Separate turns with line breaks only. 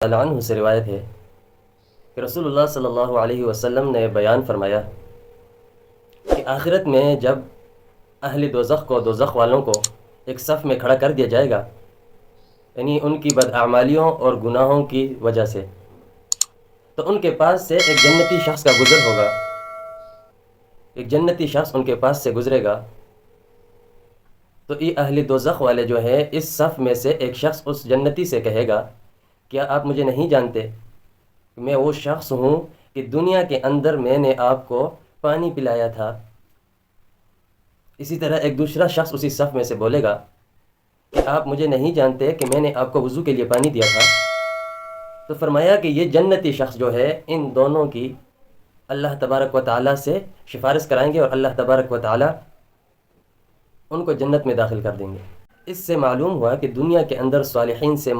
अल्लाह अन्हु से रिवायत है कि रसूलुल्लाह सल्लल्लाहु अलैहि वसल्लम ने बयान फरमाया कि आखिरत में जब अहले दोज़ख को, दोज़ख वालों को एक सफ़ में खड़ा कर दिया जाएगा, यानी उनकी बदआमालियों और गुनाहों की वजह से, तो उनके पास से एक जन्नती शख्स का गुज़र होगा। एक जन्नती शख्स उनके पास से गुज़रेगा, तो ये अहले दोज़ख वाले जो है, इस सफ़ में से एक शख्स उस जन्नती से कहेगा, क्या आप मुझे नहीं जानते? मैं वो शख्स हूँ कि दुनिया के अंदर मैंने आपको पानी पिलाया था। इसी तरह एक दूसरा शख्स उसी सफ़ में से बोलेगा कि आप मुझे नहीं जानते कि मैंने आपको वज़ू के लिए पानी दिया था। तो फरमाया कि ये जन्नती शख्स जो है, इन दोनों की अल्लाह तबारक व तआला से सिफारिश कराएंगे और अल्लाह तबारक व तआला उनको जन्नत में दाखिल कर देंगे। इससे मालूम हुआ कि दुनिया के अंदर सालिहीन से